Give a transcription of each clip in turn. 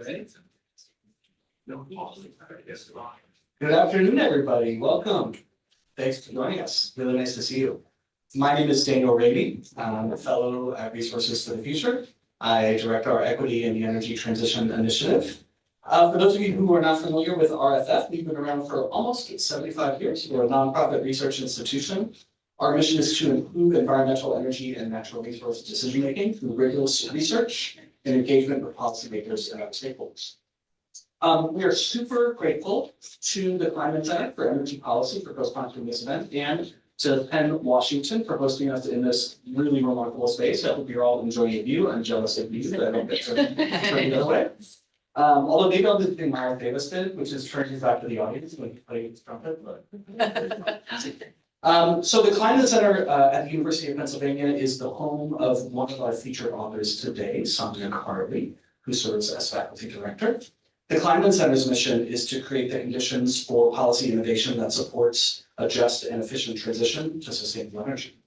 Good afternoon, everybody. Welcome. Thanks for joining us. Really nice to see you. My name is Daniel Raimi. I'm a fellow at Resources for the Future. I direct our Equity and the Energy Transition Initiative. For those of you who are not familiar with RFF, we've been around for almost 75 years. We're a nonprofit research institution. Our mission is to improve environmental, energy, and natural resource decision-making through rigorous research and engagement with policymakers and other stakeholders. We are super grateful to the Kleinman Center for Energy Policy for co-sponsoring this event and to Penn, Washington for hosting us in this really remarkable space. I hope you're all enjoying the view. I'm jealous of you, but I don't get to turn the other way. Although maybe I'll do the thing Miles Davis did, which is turn his back to the audience when he played his trumpet. But... so the Kleinman Center at the University of Pennsylvania is the home of one of our featured authors today, Sanya and Carley, who serves as faculty director. The Kleinman Center's mission is to create the conditions for policy innovation that supports a just and efficient transition to sustainable energy.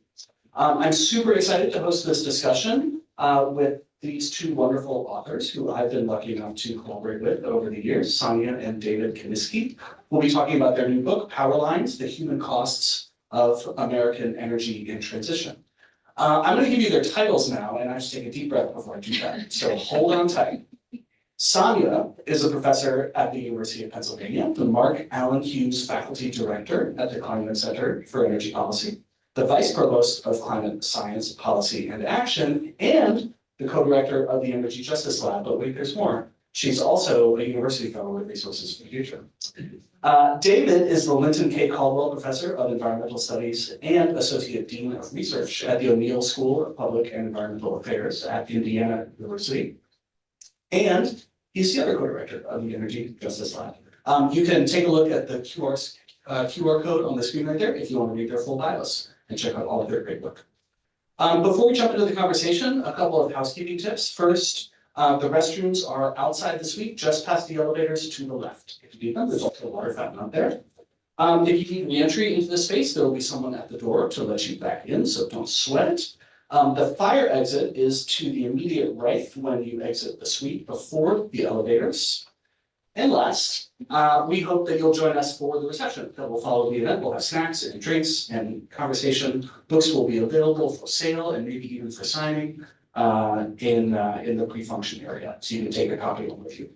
I'm super excited to host this discussion with these two wonderful authors who I've been lucky enough to collaborate with over the years, Sanya and David Konisky. We'll be talking about their new book, Power Lines, The Human Costs of American Energy in Transition. I'm going to give you their titles now, and I just take a deep breath before I do that. So hold on tight. Sanya is a professor at the University of Pennsylvania, the Mark Allen Hughes Faculty Director at the Kleinman Center for Energy Policy, the Vice Provost of Climate Science, Policy, and Action, and the co-director of the Energy Justice Lab. But wait, there's more. She's also a university fellow at Resources for the Future. David is the Linton K. Caldwell Professor of Environmental Studies and Associate Dean of Research at the O'Neill School of Public and Environmental Affairs at Indiana University. And he's the other co-director of the Energy Justice Lab. You can take a look at the QR code on the screen right there if you want to read their full bios and check out all of their great work. Before we jump into the conversation, a couple of housekeeping tips. First, the restrooms are outside the suite, just past the elevators to the left. If you need them, there's also a water fountain up there. If you need re-entry into the space, there will be someone at the door to let you back in, so don't sweat it. The fire exit is to the immediate right when you exit the suite before the elevators. And last, we hope that you'll join us for the reception that will follow the event. We'll have snacks and drinks and conversation. Books will be available for sale and maybe even for signing in the pre-function area, so you can take a copy home with you.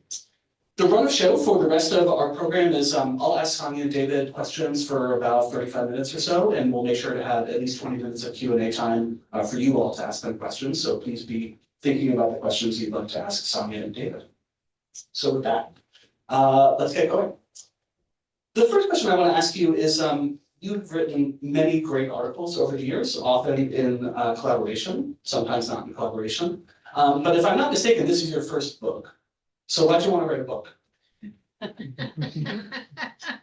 The run of show for the rest of our program is I'll ask Sanya and David questions for about 35 minutes or so, and we'll make sure to have at least 20 minutes of Q&A time for you all to ask them questions. So please be thinking about the questions you'd like to ask Sanya and David. So with that, let's get going. The first question I want to ask you is, you've written many great articles over the years, often in collaboration, sometimes not in collaboration. But if I'm not mistaken, this is your first book. So why'd you want to write a book?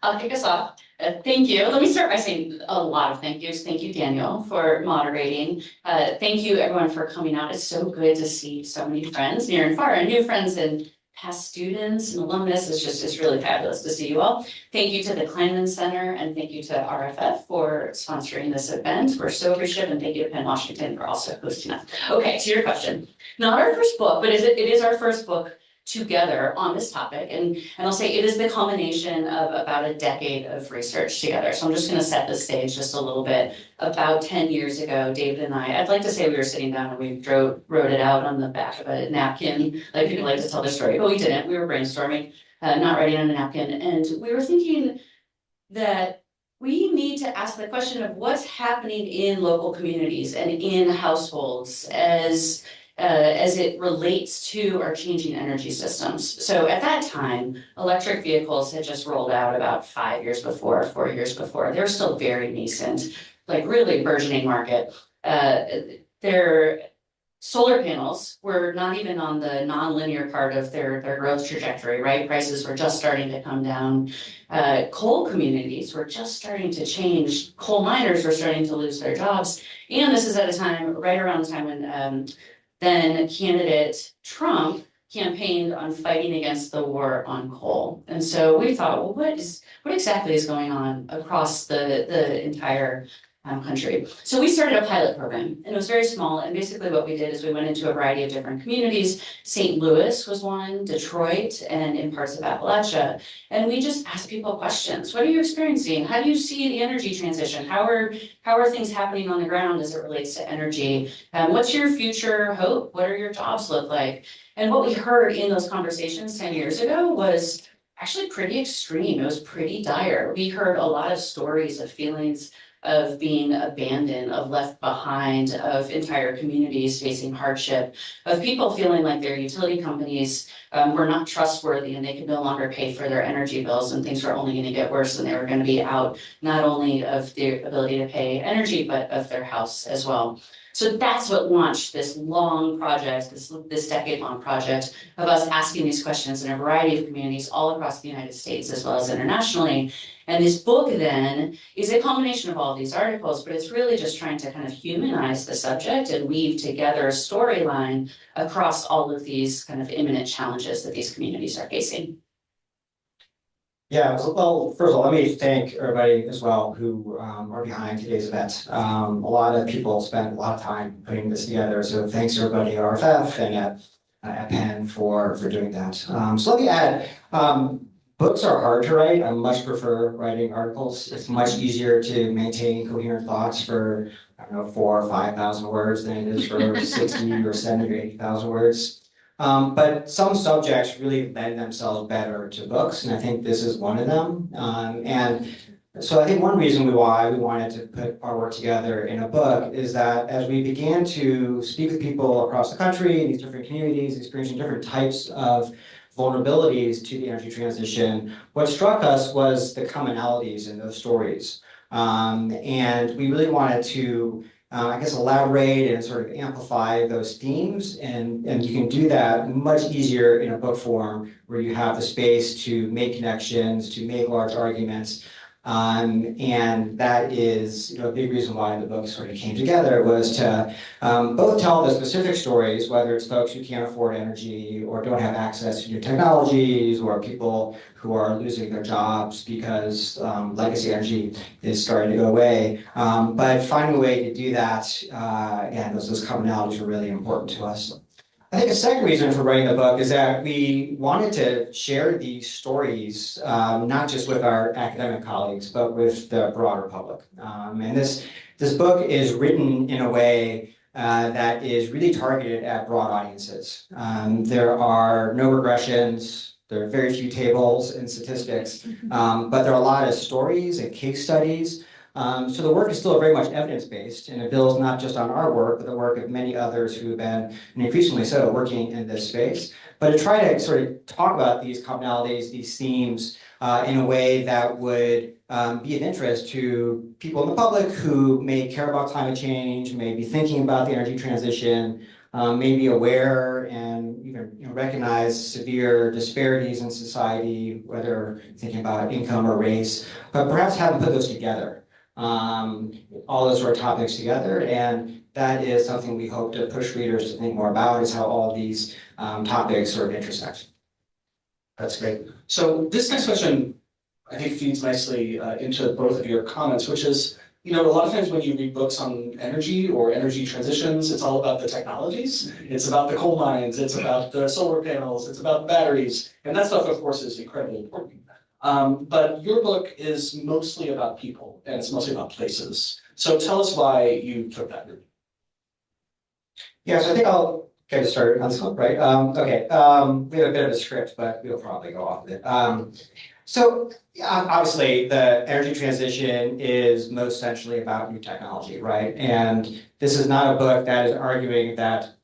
I'll kick us off. Thank you. Let me start by saying a lot of thank yous. Thank you, Daniel, for moderating. Thank you, everyone, for coming out. It's so good to see so many friends near and far, and new friends and past students and alumnus. It's really fabulous to see you all. Thank you to the Kleinman Center, and thank you to RFF for sponsoring this event. We're so appreciative, and thank you to Penn, Washington for also hosting us. Okay, to your question. Not our first book, but it is our first book together on this topic, and I'll say it is the culmination of about a decade of research together. So I'm just going to set the stage just a little bit. About 10 years ago, David and I'd like to say we were sitting down and we wrote it out on the back of a napkin, like people like to tell their story, but we didn't. We were brainstorming, not writing on a napkin, and we were thinking that we need to ask the question of what's happening in local communities and in households as it relates to our changing energy systems. So at that time, electric vehicles had just rolled out about 4 years before. They're still very nascent, like really burgeoning market. Their solar panels were not even on the nonlinear part of their growth trajectory, right? Prices were just starting to come down. Coal communities were just starting to change. Coal miners were starting to lose their jobs. And this is at a time, right around the time when then candidate Trump campaigned on fighting against the war on coal. And so we thought, well, what exactly is going on across the entire country. So we started a pilot program, and it was very small, and basically what we did is we went into a variety of different communities. St. Louis was one, Detroit, and in parts of Appalachia, and we just asked people questions. What are you experiencing? How do you see the energy transition? How are things happening on the ground as it relates to energy? What's your future hope? What are your jobs look like? And what we heard in those conversations 10 years ago was actually pretty extreme. It was pretty dire. We heard a lot of stories of feelings of being abandoned, of left behind, of entire communities facing hardship, of people feeling like their utility companies were not trustworthy and they could no longer pay for their energy bills, and things were only going to get worse, and they were going to be out not only of their ability to pay energy, but of their house as well. So that's what launched this long project, this decade-long project of us asking these questions in a variety of communities all across the United States as well as internationally. And this book then is a combination of all of these articles, but it's really just trying to kind of humanize the subject and weave together a storyline across all of these kind of imminent challenges that these communities are facing. Yeah, well, first of all, let me thank everybody as well who are behind today's event. A lot of people spent a lot of time putting this together, so thanks to everybody at RFF and at Penn for doing that. So let me add, books are hard to write. I much prefer writing articles. It's much easier to maintain coherent thoughts for, I don't know, 4,000 or 5,000 words than it is for 60 or 70 or 80,000 words. But some subjects really lend themselves better to books, and I think this is one of them. And so I think one reason why we wanted to put our work together in a book is that as we began to speak with people across the country in these different communities, experiencing different types of vulnerabilities to the energy transition, what struck us was the commonalities in those stories. And we really wanted to I guess elaborate and sort of amplify those themes, and you can do that much easier in a book form where you have the space to make connections, to make large arguments, and that is a big reason why the book sort of came together, was to both tell the specific stories, whether it's folks who can't afford energy or don't have access to new technologies, or people who are losing their jobs because legacy energy is starting to go away. But finding a way to do that, again, those commonalities are really important to us. I think a second reason for writing the book is that we wanted to share these stories, not just with our academic colleagues, but with the broader public. And this book is written in a way that is really targeted at broad audiences. There are no regressions. There are very few tables and statistics, but there are a lot of stories and case studies. So the work is still very much evidence-based, and it builds not just on our work, but the work of many others who have been, and increasingly so, working in this space. But to try to sort of talk about these commonalities, these themes, in a way that would be of interest to people in the public who may care about climate change, may be thinking about the energy transition, may be aware and even recognize severe disparities in society, whether thinking about income or race, but perhaps haven't put those together. All those sort of topics together, and that is something we hope to push readers to think more about, is how all these topics sort of intersect. That's great. So this next question, I think, feeds nicely into both of your comments, which is, a lot of times when you read books on energy or energy transitions, it's all about the technologies. It's about the coal mines. It's about the solar panels. It's about batteries. And that stuff, of course, is incredibly important. But your book is mostly about people, and it's mostly about places. So tell us why you took that route. Yeah, so I think I'll get us started on this one, right? Okay, we have a bit of a script, but we'll probably go off of it. So obviously, the energy transition is most essentially about new technology, right? And this is not a book that is arguing that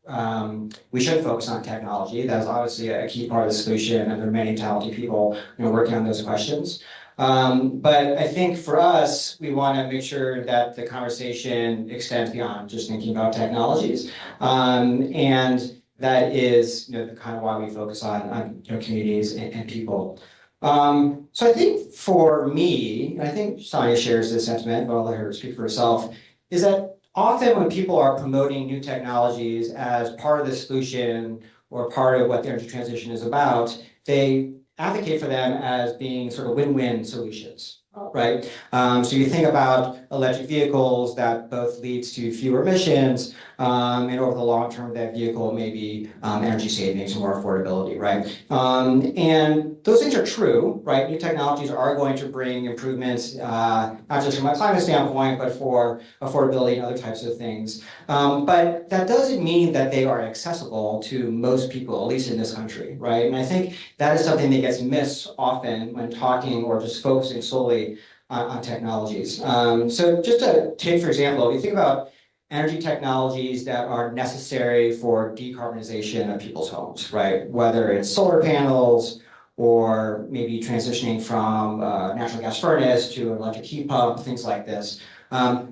we should focus on technology. That is obviously a key part of the solution, and there are many talented people working on those questions. But I think for us, we want to make sure that the conversation extends beyond just thinking about technologies. And that is kind of why we focus on communities and people. So I think for me, and I think Sanya shares this sentiment, but I'll let her speak for herself, is that often when people are promoting new technologies as part of the solution or part of what the energy transition is about, they advocate for them as being sort of win-win solutions, right? So you think about electric vehicles that both leads to fewer emissions, and over the long term, that vehicle may be energy savings and more affordability, right? And those things are true, right? New technologies are going to bring improvements, not just from a climate standpoint, but for affordability and other types of things. But that doesn't mean that they are accessible to most people, at least in this country, right? And I think that is something that gets missed often when talking or just focusing solely on technologies. So just to take, for example, if you think about energy technologies that are necessary for decarbonization of people's homes, right? Whether it's solar panels or maybe transitioning from a natural gas furnace to an electric heat pump, things like this.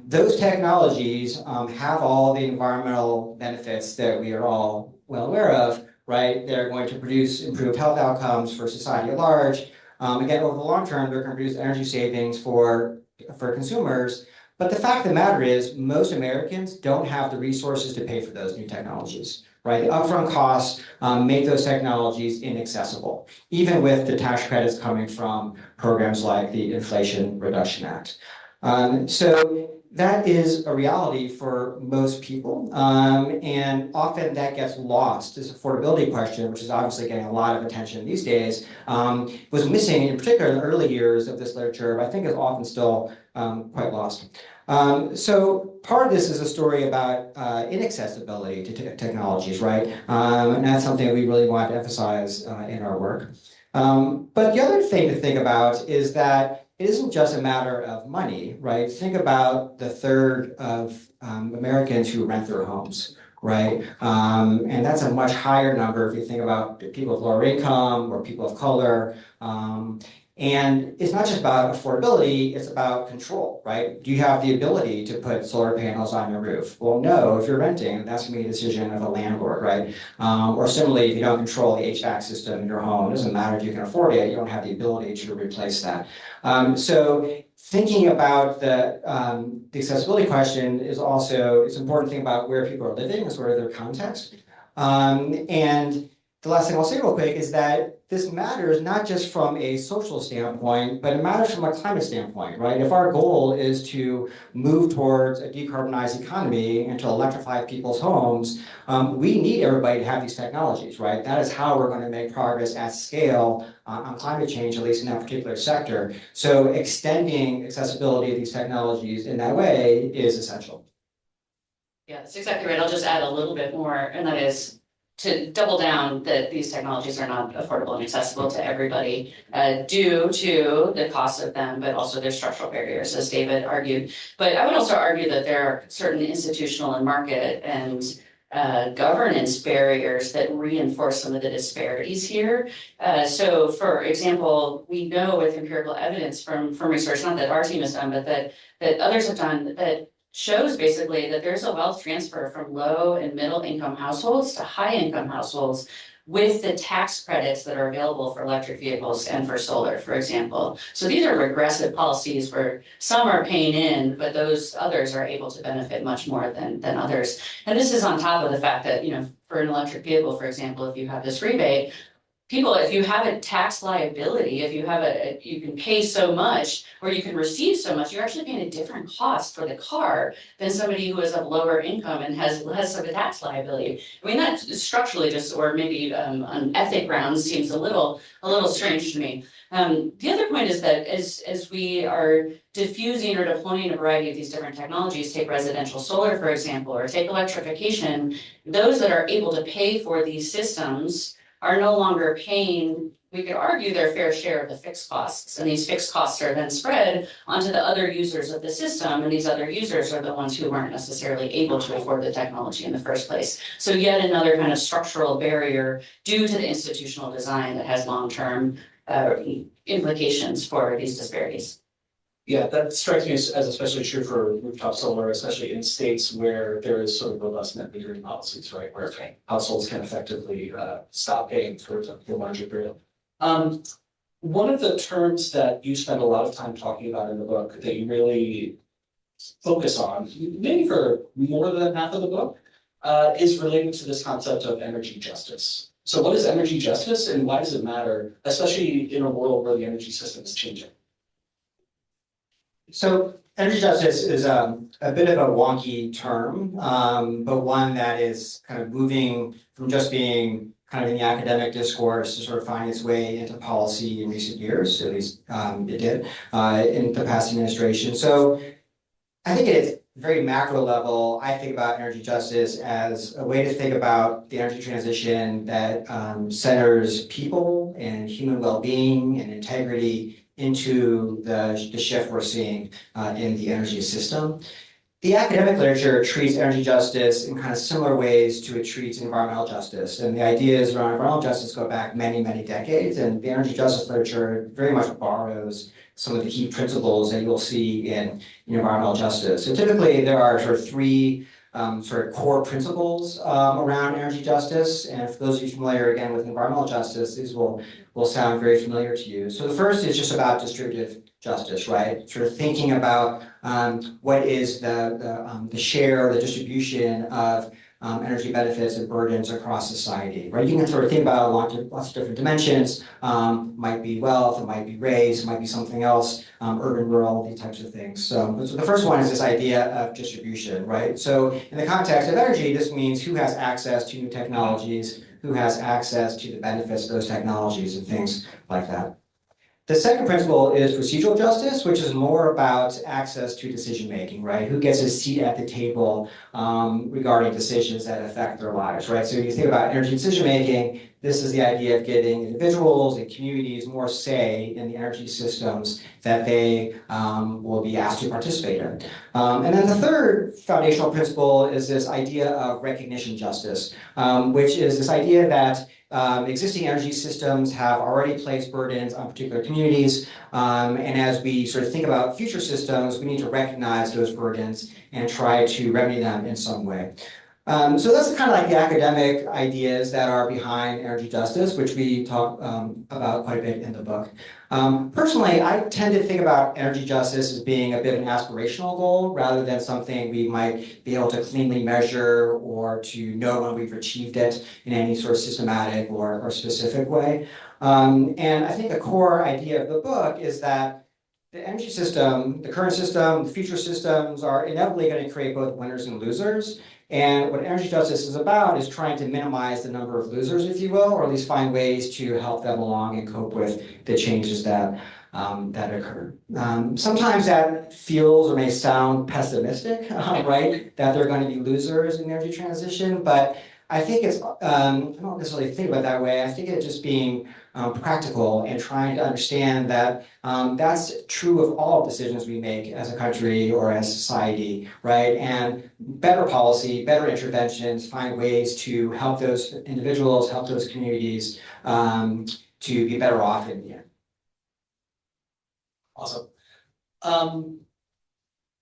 Those technologies have all the environmental benefits that we are all well aware of, right? They're going to produce improved health outcomes for society at large. Again, over the long term, they're going to produce energy savings for consumers. But the fact of the matter is, most Americans don't have the resources to pay for those new technologies, right? The upfront costs make those technologies inaccessible, even with the tax credits coming from programs like the Inflation Reduction Act. So that is a reality for most people, and often that gets lost. This affordability question, which is obviously getting a lot of attention these days, was missing in particular in the early years of this literature, but I think is often still quite lost. So part of this is a story about inaccessibility to technologies, right? And that's something we really want to emphasize in our work. But the other thing to think about is that it isn't just a matter of money, right? Think about the third of Americans who rent their homes, right? And that's a much higher number if you think about people of lower income or people of color. And it's not just about affordability, it's about control, right? Do you have the ability to put solar panels on your roof? Well, no, if you're renting, that's gonna be a decision of a landlord, right? Or similarly, if you don't control the HVAC system in your home, it doesn't matter if you can afford it, you don't have the ability to replace that. So thinking about the accessibility question is also, it's important to think about where people are living and sort of their context. And the last thing I'll say real quick is that this matters not just from a social standpoint, but it matters from a climate standpoint, right? If our goal is to move towards a decarbonized economy and to electrify people's homes, we need everybody to have these technologies, right? That is how we're going to make progress at scale on climate change, at least in that particular sector. So extending accessibility of these technologies in that way is essential. Yeah, that's exactly right. I'll just add a little bit more, and that is to double down that these technologies are not affordable and accessible to everybody due to the cost of them, but also their structural barriers, as David argued. But I would also argue that there are certain institutional and market and governance barriers that reinforce some of the disparities here. So for example, we know with empirical evidence from research, not that our team has done, but that others have done, that shows basically that there's a wealth transfer from low and middle income households to high income households with the tax credits that are available for electric vehicles and for solar, for example. So these are regressive policies where some are paying in, but those others are able to benefit much more than others. And this is on top of the fact that, you know, for an electric vehicle, for example, if you have this rebate, people, if you have a tax liability, if you have you can pay so much or you can receive so much, you're actually paying a different cost for the car than somebody who is of lower income and has less of a tax liability. I mean, that structurally just, or maybe on ethic grounds, seems a little strange to me. The other point is that as we are diffusing or deploying a variety of these different technologies, take residential solar, for example, or take electrification, those that are able to pay for these systems are no longer paying, we could argue, their fair share of the fixed costs. And these fixed costs are then spread onto the other users of the system, and these other users are the ones who weren't necessarily able to afford the technology in the first place. So yet another kind of structural barrier due to the institutional design that has long-term implications for these disparities. Yeah, that strikes me as especially true for rooftop solar, especially in states where there is sort of robust net metering policies, right? Where households can effectively stop paying for the larger period. One of the terms that you spend a lot of time talking about in the book that you really focus on, maybe for more than half of the book, is related to this concept of energy justice. So what is energy justice and why does it matter, especially in a world where the energy system is changing? So Energy justice is a bit of a wonky term, but one that is kind of moving from just being kind of in the academic discourse to sort of find its way into policy in recent years, at least it did in the past administration. So I think it is very macro level. I think about energy justice as a way to think about the energy transition that centers people and human well-being and integrity into the shift we're seeing in the energy system. The academic literature treats energy justice in kind of similar ways to it treats environmental justice. And the ideas around environmental justice go back many, many decades. And the energy justice literature very much borrows some of the key principles that you'll see in environmental justice. So typically there are sort of three sort of core principles around energy justice. And for those of you familiar again with environmental justice, these will sound very familiar to you. So the first is just about distributive justice, right? Sort of thinking about what is the share, the distribution of energy benefits and burdens across society, right? You can sort of think about lots of different dimensions. Might be wealth, it might be race, it might be something else, urban, rural, these types of things. So the first one is this idea of distribution, right? So in the context of energy, this means who has access to new technologies, who has access to the benefits of those technologies and things like that. The second principle is procedural justice, which is more about access to decision-making, right? Who gets a seat at the table regarding decisions that affect their lives, right? So when you think about energy decision-making, this is the idea of giving individuals and communities more say in the energy systems that they will be asked to participate in. And then the third foundational principle is this idea of recognition justice, which is this idea that existing energy systems have already placed burdens on particular communities, and as we sort of think about future systems, we need to recognize those burdens and try to remedy them in some way. So that's kind of like the academic ideas that are behind energy justice, which we talk about quite a bit in the book. Personally, I tend to think about energy justice as being a bit of an aspirational goal rather than something we might be able to cleanly measure or to know when we've achieved it in any sort of systematic or specific way. And I think the core idea of the book is that the energy system, the current system, the future systems are inevitably going to create both winners and losers. And what energy justice is about is trying to minimize the number of losers, if you will, or at least find ways to help them along and cope with the changes that occur. Sometimes that feels or may sound pessimistic, right? That they're going to be losers in the energy transition, but I think it's, I don't necessarily think about it that way. I think it's just being practical and trying to understand that that's true of all decisions we make as a country or as society, right? And better policy, better interventions, find ways to help those individuals, help those communities to be better off in the end. Awesome.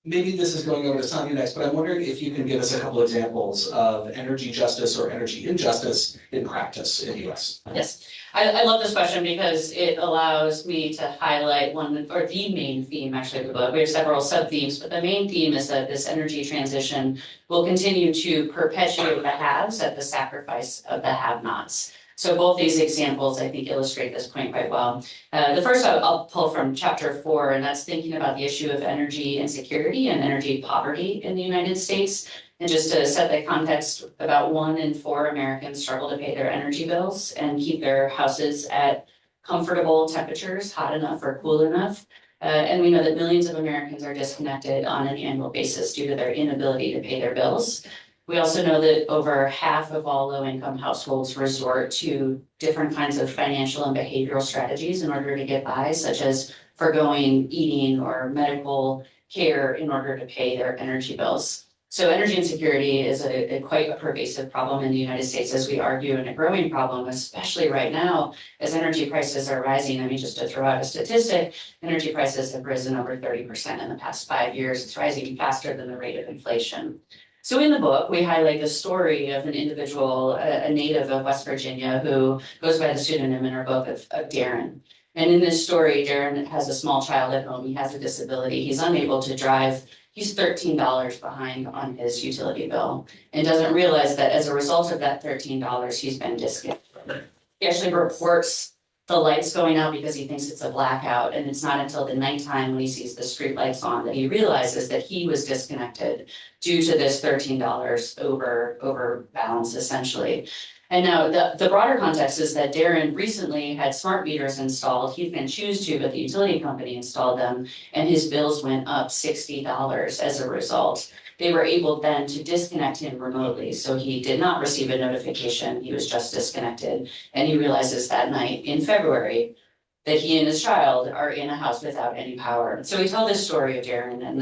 Maybe this is going over to Sanya next, but I'm wondering if you can give us a couple examples of energy justice or energy injustice in practice in the US. Yes, I love this question because it allows me to highlight one, or the main theme actually of the book. We have several sub-themes, but the main theme is that this energy transition will continue to perpetuate the haves at the sacrifice of the have-nots. So both these examples, I think, illustrate this point quite well. The first I'll pull from chapter 4, and that's thinking about the issue of energy insecurity and energy poverty in the United States. And just to set the context, about 1 in 4 Americans struggle to pay their energy bills and keep their houses at comfortable temperatures, hot enough or cool enough. And we know that millions of Americans are disconnected on an annual basis due to their inability to pay their bills. We also know that over half of all low-income households resort to different kinds of financial and behavioral strategies in order to get by, such as forgoing eating or medical care in order to pay their energy bills. So energy insecurity is quite a pervasive problem in the United States, as we argue, and a growing problem, especially right now as energy prices are rising. I mean, just to throw out a statistic, energy prices have risen over 30% in the past 5 years. It's rising faster than the rate of inflation. So in the book, we highlight the story of an individual, a native of West Virginia, who goes by the pseudonym in our book of Darren. And in this story, Darren has a small child at home. He has a disability. He's unable to drive. He's $13 behind on his utility bill and doesn't realize that as a result of that $13, he's been disconnected. He actually reports the lights going out because he thinks it's a blackout. And it's not until the nighttime when he sees the street lights on that he realizes that he was disconnected due to this $13 over balance essentially. And now the broader context is that Darren recently had smart meters installed. He didn't choose to, but the utility company installed them, and his bills went up $60 as a result. They were able then to disconnect him remotely, so he did not receive a notification. He was just disconnected, and he realizes that night in February that he and his child are in a house without any power. So we tell this story of Darren and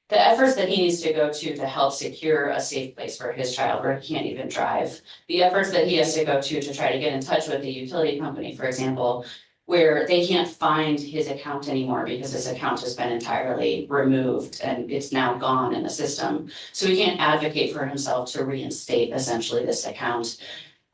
the efforts that he needs to go to help secure a safe place for his child where he can't even drive. The efforts that he has to go to try to get in touch with the utility company, for example, where they can't find his account anymore because his account has been entirely removed and it's now gone in the system. So he can't advocate for himself to reinstate essentially this account.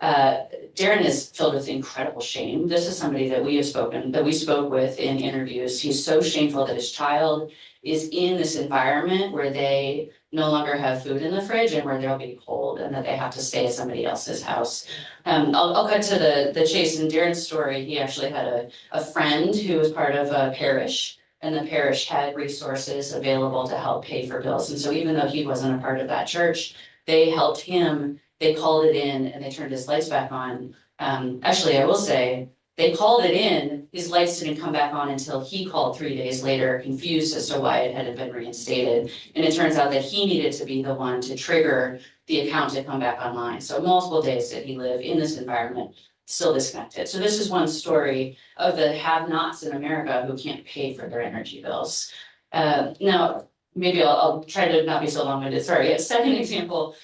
Darren is filled with incredible shame. This is somebody that we spoke with in interviews. He's so shameful that his child is in this environment where they no longer have food in the fridge and where they'll be cold and that they have to stay at somebody else's house. I'll cut to the chase. In Darren's story, he actually had a friend who was part of a parish, and the parish had resources available to help pay for bills. And so even though he wasn't a part of that church, they helped him. They called it in and they turned his lights back on. Actually, I will say, they called it in, his lights didn't come back on until he called 3 days later, confused as to why it hadn't been reinstated. And it turns out that he needed to be the one to trigger the account to come back online. So multiple days did he live in this environment, still disconnected. So this is one story of the have-nots in America who can't pay for their energy bills. Now, maybe I'll try to not be so long-winded. Sorry. A second example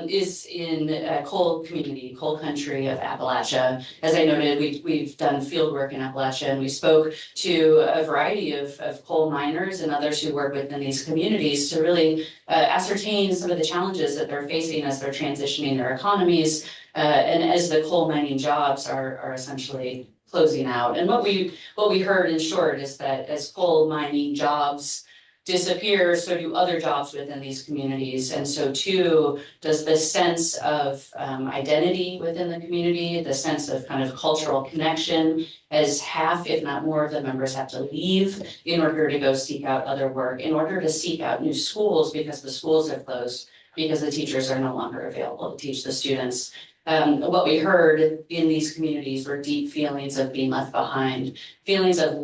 is in coal community, coal country of Appalachia. As I noted, we've done field work in Appalachia, and we spoke to a variety of coal miners and others who work within these communities to really ascertain some of the challenges that they're facing as they're transitioning their economies and as the coal mining jobs are essentially closing out. And what we heard in short is that as coal mining jobs disappear, so do other jobs within these communities. And so too does the sense of identity within the community, the sense of kind of cultural connection, as half, if not more, of the members have to leave in order to go seek out other work, in order to seek out new schools because the schools have closed, because the teachers are no longer available to teach the students. What we heard in these communities were deep feelings of being left behind, feelings of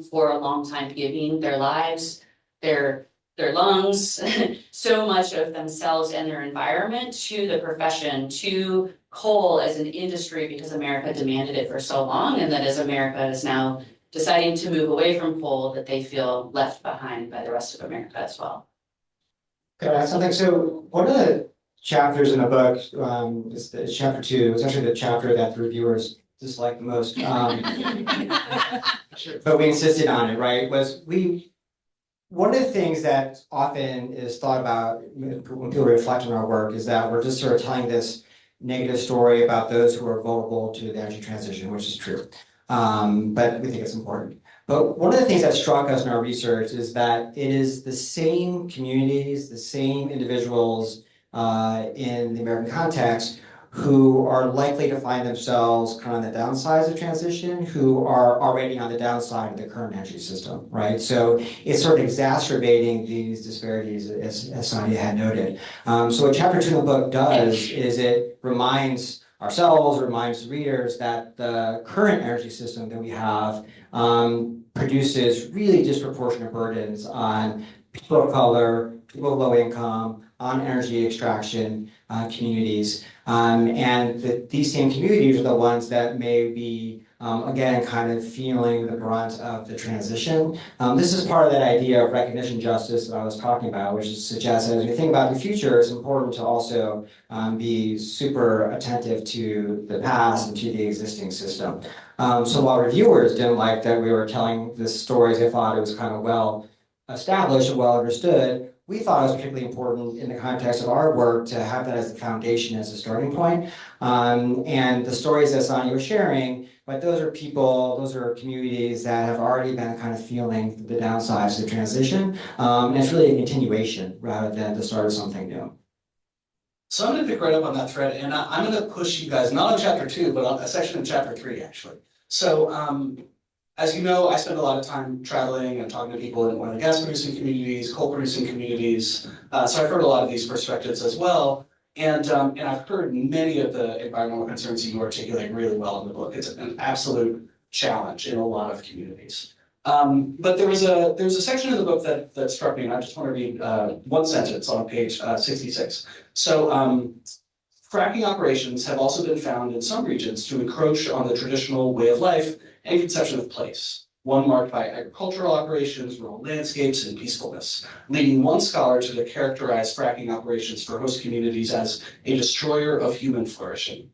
for a long time giving their lives, their lungs, so much of themselves and their environment to the profession, to coal as an industry, because America demanded it for so long, and that as America is now deciding to move away from coal, that they feel left behind by the rest of America as well. Could I add something? So one of the chapters in the book is chapter 2. It's actually the chapter that the reviewers disliked the most. But we insisted on it, right? One of the things that often is thought about when people reflect on our work is that we're just sort of telling this negative story about those who are vulnerable to the energy transition, which is true. But we think it's important. But one of the things that struck us in our research is that it is the same communities, the same individuals in the American context who are likely to find themselves kind of on the downsides of transition, who are already on the downside of the current energy system, right? So it's sort of exacerbating these disparities, as Sanya had noted. So what chapter 2 of the book does is it reminds ourselves, reminds readers that the current energy system that we have produces really disproportionate burdens on people of color, people of low income, on energy extraction communities. And these same communities are the ones that may be, again, kind of feeling the brunt of the transition. This is part of that idea of recognition justice that I was talking about, which suggests that as we think about the future, it's important to also be super attentive to the past and to the existing system. So while reviewers didn't like that we were telling this story, they thought it was kind of well established and well understood, we thought it was particularly important in the context of our work to have that as the foundation, as a starting point. And the stories that Sanya was sharing, but those are people, those are communities that have already been kind of feeling the downsides of the transition. And it's really a continuation rather than the start of something new. So I'm going to pick right up on that thread, and I'm going to push you guys, not on chapter 2, but on a section of chapter 3, actually. So as you know, I spend a lot of time traveling and talking to people in oil and gas producing communities, coal producing communities. So I've heard a lot of these perspectives as well. And I've heard many of the environmental concerns you articulate really well in the book. It's an absolute challenge in a lot of communities. But there's a section of the book that struck me, and I just want to read one sentence on page 66. So fracking operations have also been found in some regions to encroach on the traditional way of life and conception of place, one marked by agricultural operations, rural landscapes, and peacefulness, leading one scholar to characterize fracking operations for host communities as a destroyer of human flourishing.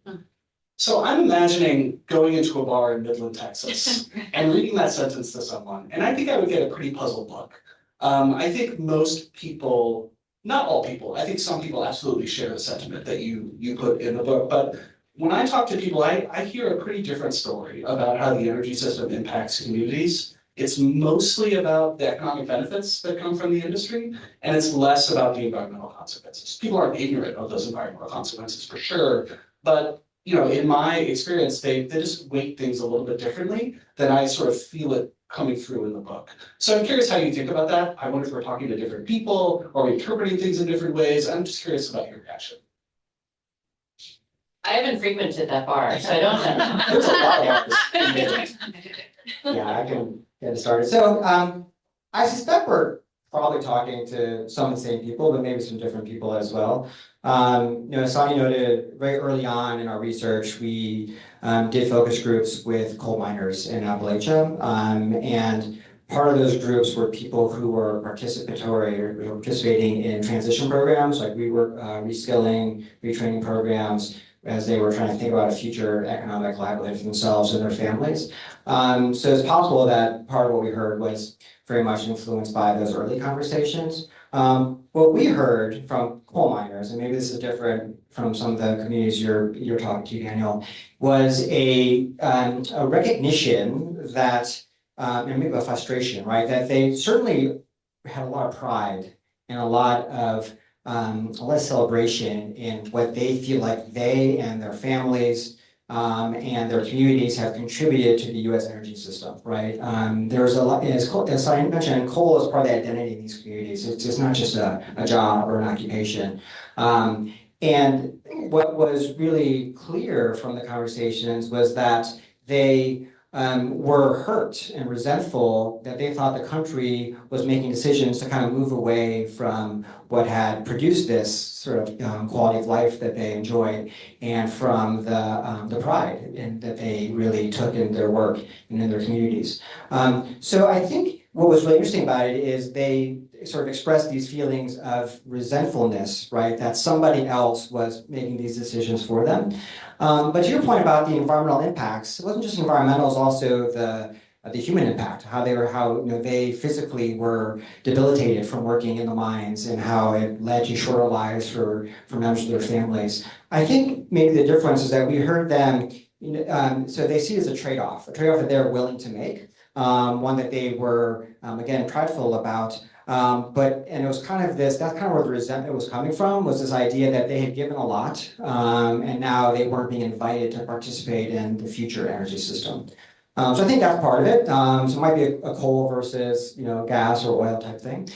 So I'm imagining going into a bar in Midland, Texas, and reading that sentence to someone, and I think I would get a pretty puzzled look. I think most people, not all people, I think some people absolutely share the sentiment that you put in the book, but when I talk to people, I hear a pretty different story about how the energy system impacts communities. It's mostly about the economic benefits that come from the industry, and it's less about the environmental consequences. People aren't ignorant of those environmental consequences for sure, but in my experience, they just weight things a little bit differently than I sort of feel it coming through in the book. So I'm curious how you think about that. I wonder if we're talking to different people or interpreting things in different ways. I'm just curious about your reaction. I haven't frequented that bar, so I don't know. There's a lot of bars. Yeah, I can get it started. So I suspect we're probably talking to some of the same people, but maybe some different people as well. Sanya noted very early on in our research, we did focus groups with coal miners in Appalachia, and part of those groups were people who were participatory or participating in transition programs, like reskilling, retraining programs, as they were trying to think about a future economic livelihood for themselves and their families. So it's possible that part of what we heard was very much influenced by those early conversations. What we heard from coal miners, and maybe this is different from some of the communities you're talking to, Daniel, was a recognition that, and maybe a frustration, right? That they certainly had a lot of pride and a lot of celebration in what they feel like they and their families and their communities have contributed to the U.S. energy system, right? There's a lot, as I mentioned, coal is part of the identity in these communities. It's not just a job or an occupation. And what was really clear from the conversations was that they were hurt and resentful that they thought the country was making decisions to kind of move away from what had produced this sort of quality of life that they enjoyed, and from the pride that they really took in their work and in their communities. So I think what was really interesting about it is they sort of expressed these feelings of resentfulness, right? That somebody else was making these decisions for them. But to your point about the environmental impacts, it wasn't just environmental, it was also the human impact, how they physically were debilitated from working in the mines, and how it led to shorter lives for members of their families. I think maybe the difference is that we heard them, so they see it as a trade-off that they're willing to make, one that they were, again, prideful about. And it was kind of that's kind of where the resentment was coming from, was this idea that they had given a lot, and now they weren't being invited to participate in the future energy system. So I think that's part of it. So it might be a coal versus gas or oil type thing.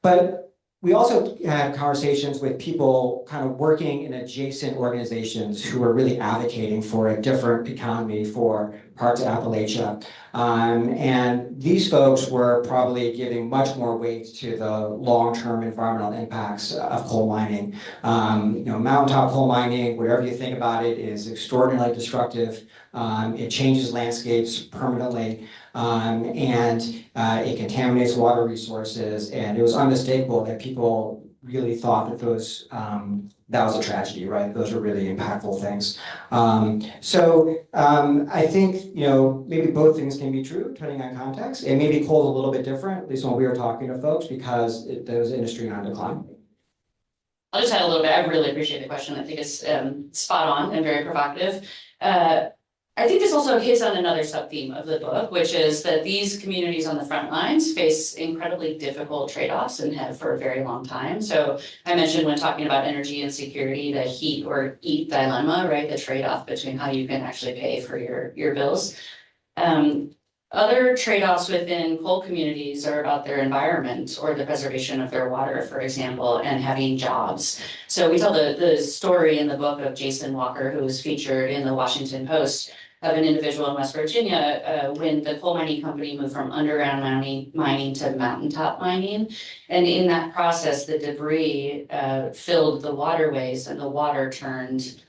But we also had conversations with people kind of working in adjacent organizations who are really advocating for a different economy for parts of Appalachia. And these folks were probably giving much more weight to the long-term environmental impacts of coal mining. Mountaintop coal mining, whatever you think about it, is extraordinarily destructive. It changes landscapes permanently, and it contaminates water resources. And it was unmistakable that people really thought that that was a tragedy, right? Those are really impactful things. So I think maybe both things can be true depending on context. And maybe coal's a little bit different, at least when we were talking to folks, because there's an industry on decline. I'll just add a little bit. I really appreciate the question. I think it's spot on and very provocative. I think this this also hits on another sub-theme of the book, which is that these communities on the front lines face incredibly difficult trade-offs and have for a very long time. So I mentioned when talking about energy and security, the heat or eat dilemma, right? The trade-off between how you can actually pay for your bills. Other trade-offs within coal communities are about their environment or the preservation of their water, for example, and having jobs. So we tell the story in the book of Jason Walker, who was featured in the Washington Post, of an individual in West Virginia when the coal mining company moved from underground mining to mountaintop mining. And in that process, the debris filled the waterways and the water turned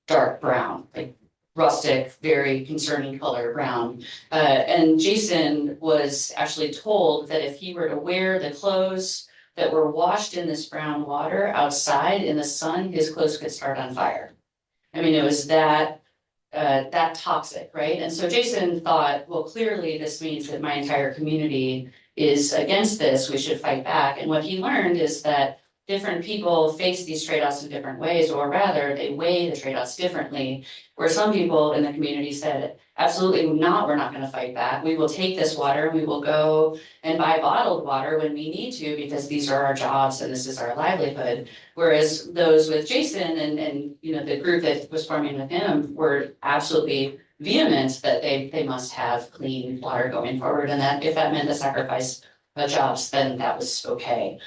dark brown, like rustic, very concerning color brown. And Jason was actually told that if he were to wear the clothes that were washed in this brown water outside in the sun, his clothes could start on fire. I mean, it was that toxic, right? And so Jason thought, well, clearly this means that my entire community is against this, we should fight back. And what he learned is that different people face these trade-offs in different ways, or rather they weigh the trade-offs differently, where some people in the community said, absolutely not, we're not going to fight back. We will take this water and we will go and buy bottled water when we need to, because these are our jobs and this is our livelihood. Whereas those with Jason and you know the group that was forming with him were absolutely vehement that they must have clean water going forward, and that if that meant the sacrifice of jobs, then that was okay.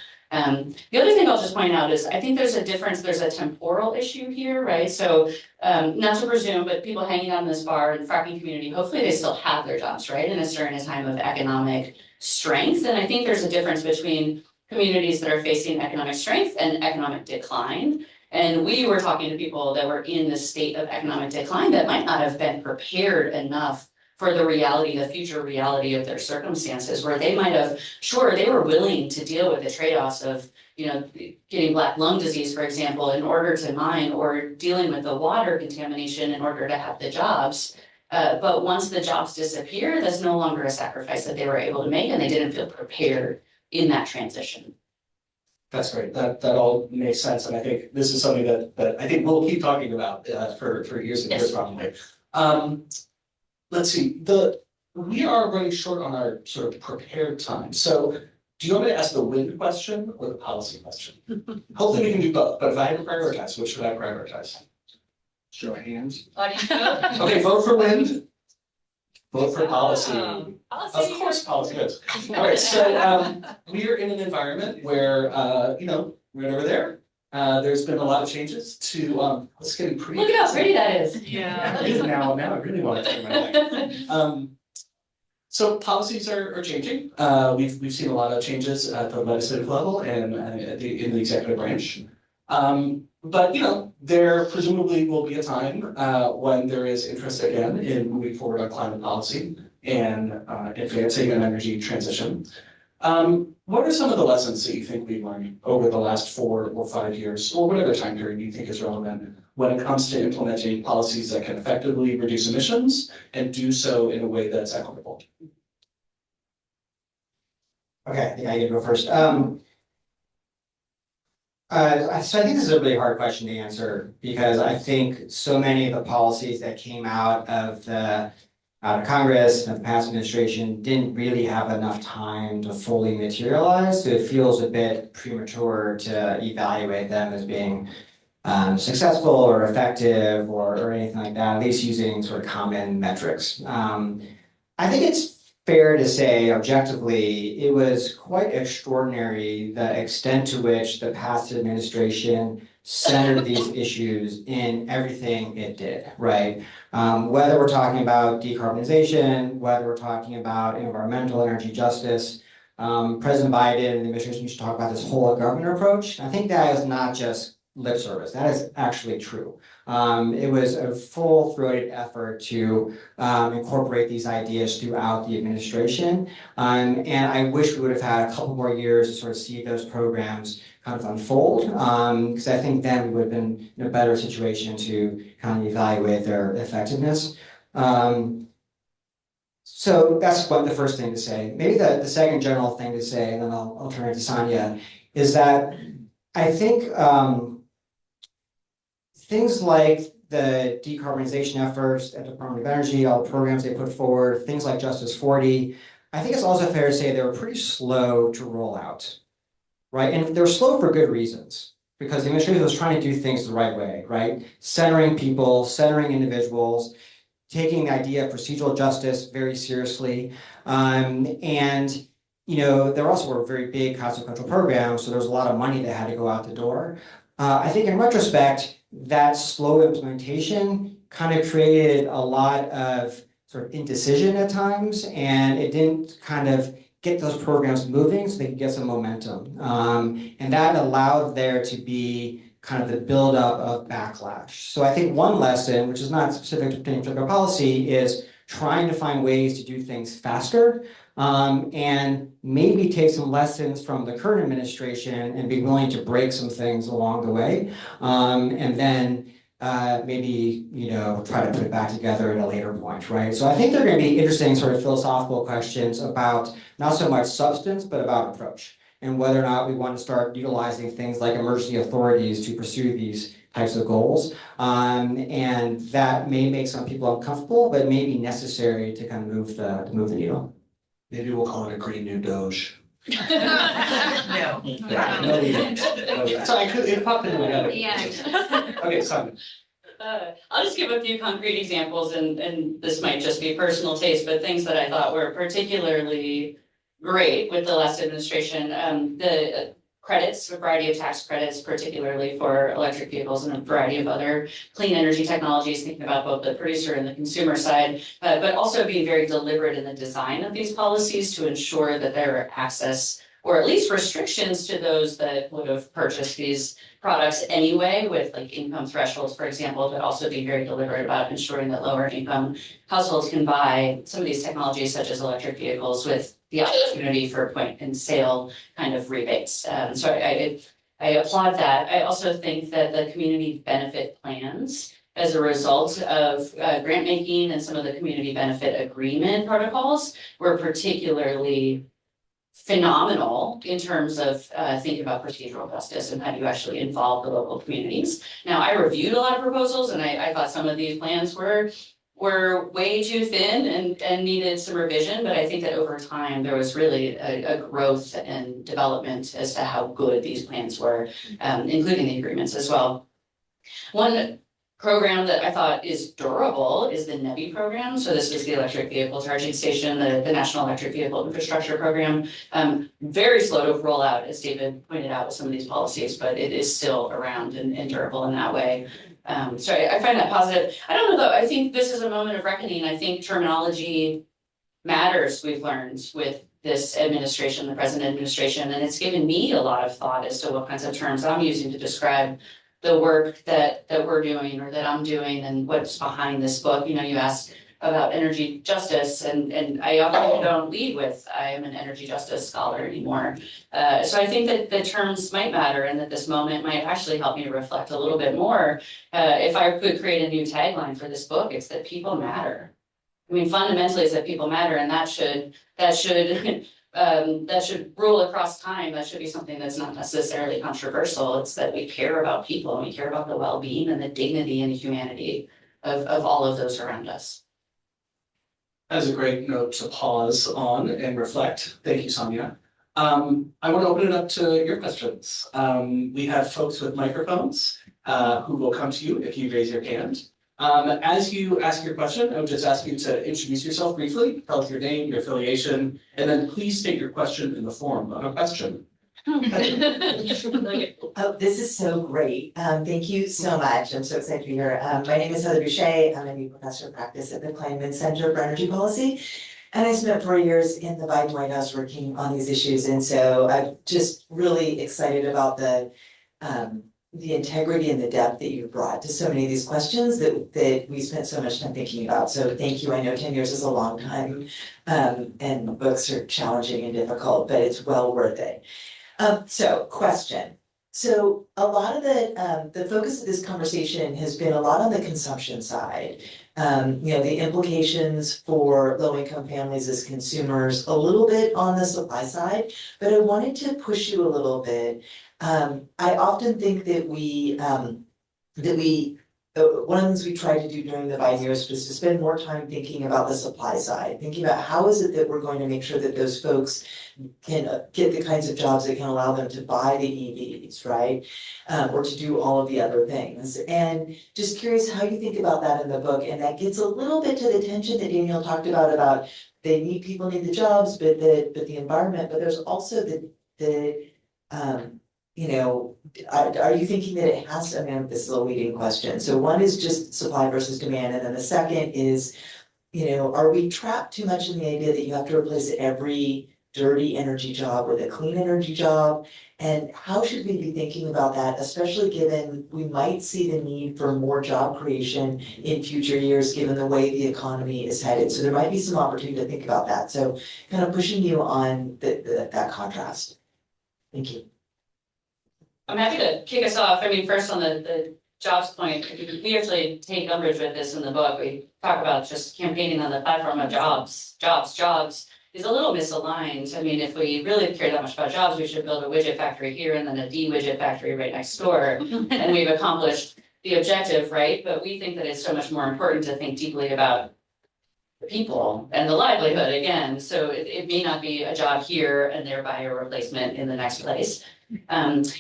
The other thing I'll just point out is I think there's a difference, there's a temporal issue here, right? So not to presume, but people hanging out in this bar and fracking community, hopefully they still have their jobs, right? And it's during a time of economic strength. And I think there's a difference between communities that are facing economic strength and economic decline. And we were talking to people that were in this state of economic decline that might not have been prepared enough for the reality, the future reality of their circumstances, where they might have, sure, they were willing to deal with the trade-offs of, you know, getting black lung disease, for example, in order to mine, or dealing with the water contamination in order to have the jobs. But once the jobs disappear, that's no longer a sacrifice that they were able to make, and they didn't feel prepared in that transition. That's great. That all makes sense, and I think this is something that I think we'll keep talking about for years and years probably. Let's see. We are running short on our sort of prepared time. So, do you want me to ask the wind question or the policy question? Hopefully, we can do both. But if I had to prioritize, which should I prioritize? Show of hands. Okay, vote for wind. Vote for policy. Of course, policy is. All right, so we are in an environment where, you know, right over there, there's been a lot of changes to, it's getting pretty. Look at how pretty that is. Yeah. Now I really want to take my life. So policies are changing. We've seen a lot of changes at the legislative level and in the executive branch. But you know, there presumably will be a time when there is interest again in moving forward on climate policy and advancing an energy transition. What are some of the lessons that you think we've learned over the last 4 or 5 years, or whatever time period you think is relevant, when it comes to implementing policies that can effectively reduce emissions and do so in a way that's equitable? Okay, I think I can go first. So I think this is a really hard question to answer, because I think so many of the policies that came out of Congress and the past administration didn't really have enough time to fully materialize. So it feels a bit premature to evaluate them as being successful or effective or anything like that, at least using sort of common metrics. I think it's fair to say objectively, it was quite extraordinary the extent to which the past administration centered these issues in everything it did, right? Whether we're talking about decarbonization, whether we're talking about environmental energy justice, President Biden and the administration used to talk about this whole government approach. I think that is not just lip service, that is actually true. It was a full-throated effort to incorporate these ideas throughout the administration. And I wish we would have had a couple more years to sort of see those programs kind of unfold, because I think then we would have been in a better situation to kind of evaluate their effectiveness. So that's the first thing to say. Maybe the second general thing to say, and then I'll turn it to Sanya, is that I think things like the decarbonization efforts at the Department of Energy, all the programs they put forward, things like Justice 40, I think it's also fair to say they were pretty slow to roll out, right? And they're slow for good reasons, because the administration was trying to do things the right way, right? Centering people, centering individuals, taking the idea of procedural justice very seriously. And, you know, there also were very big consequential programs, so there was a lot of money that had to go out the door. I think in retrospect, that slow implementation kind of created a lot of sort of indecision at times, and it didn't kind of get those programs moving so they could get some momentum. And that allowed there to be kind of the buildup of backlash. So I think one lesson, which is not specific to particular policy, is trying to find ways to do things faster, and maybe take some lessons from the current administration and be willing to break some things along the way. And then maybe, you know, try to put it back together at a later point, right? So I think they're going to be interesting sort of philosophical questions about not so much substance, but about approach, and whether or not we want to start utilizing things like emergency authorities to pursue these types of goals. And that may make some people uncomfortable, but may be necessary to kind of move the needle. Maybe we'll call it a green new Doge. No. Yeah, no, we didn't. So it popped into my head. Yeah. Okay, Simon. I'll just give a few concrete examples, and this might just be personal taste, but things that I thought were particularly great with the last administration. The credits, a variety of tax credits, particularly for electric vehicles and a variety of other clean energy technologies, thinking about both the producer and the consumer side, but also being very deliberate in the design of these policies to ensure that there are access or at least restrictions to those that would have purchased these products anyway, with like income thresholds, for example, but also being very deliberate about ensuring that lower income households can buy some of these technologies such as electric vehicles with the opportunity for point and sale kind of rebates. So I applaud that. I also think that the community benefit plans as a result of grant making and some of the community benefit agreement protocols were particularly phenomenal in terms of thinking about procedural justice and how do you actually involve the local communities. Now, I reviewed a lot of proposals, and I thought some of these plans were way too thin and needed some revision, but I think that over time there was really a growth and development as to how good these plans were, including the agreements as well. One program that I thought is durable is the NEVI program. So this is the electric vehicle charging station, the National Electric Vehicle Infrastructure Program. Very slow to roll out, as David pointed out with some of these policies, but it is still around and durable in that way. So I find that positive. I don't know though, I think this is a moment of reckoning. I think terminology matters, we've learned with this administration, the present administration, and it's given me a lot of thought as to what kinds of terms I'm using to describe the work that we're doing or that I'm doing and what's behind this book. You know, you asked about energy justice, and I often don't lead with, I am an energy justice scholar anymore. So I think that the terms might matter and that this moment might actually help me reflect a little bit more. If I could create a new tagline for this book, it's that people matter. I mean, fundamentally, it's that people matter, and that should rule across time. That should be something that's not necessarily controversial. It's that we care about people and we care about the well-being and the dignity and the humanity of all of those around us. That is a great note to pause on and reflect. Thank you, Sanya. I want to open it up to your questions. We have folks with microphones who will come to you if you raise your hand. As you ask your question, I would just ask you to introduce yourself briefly, tell us your name, your affiliation, and then please state your question in the form of a question. Oh, this is so great. Thank you so much. I'm so excited to be here. My name is Heather Boucher. I'm a new professor of practice at the Kleinman Center for Energy Policy. And I spent 4 years in the Biden White House working on these issues. And so I'm just really excited about the integrity and the depth that you've brought to so many of these questions that we spent so much time thinking about. So thank you. I know 10 years is a long time, and books are challenging and difficult, but it's well worth it. So question. So a lot of the focus of this conversation has been a lot on the consumption side. You know, the implications for low-income families as consumers, a little bit on the supply side, but I wanted to push you a little bit. I often think that we one of the things we tried to do during the Biden years was to spend more time thinking about the supply side, thinking about how is it that we're going to make sure that those folks can get the kinds of jobs that can allow them to buy the EVs, right? Or to do all of the other things. And just curious how you think about that in the book. And that gets a little bit to the tension that Daniel talked about people need the jobs, but the environment, but there's also you know, are you thinking that it has to, I mean, this is a leading question. So one is just supply versus demand, and then the second is, you know, are we trapped too much in the idea that you have to replace every dirty energy job with a clean energy job? And how should we be thinking about that, especially given we might see the need for more job creation in future years, given the way the economy is headed? So there might be some opportunity to think about that. So kind of pushing you on that contrast. Thank you. I'm happy to kick us off. I mean, first on the jobs point, we actually take umbrage with this in the book. We talk about just campaigning on the platform of jobs is a little misaligned. I mean, if we really care that much about jobs, we should build a widget factory here and then a widget factory right next door. And we've accomplished the objective, right? But we think that it's so much more important to think deeply about the people and the livelihood again. So it may not be a job here and thereby a replacement in the next place.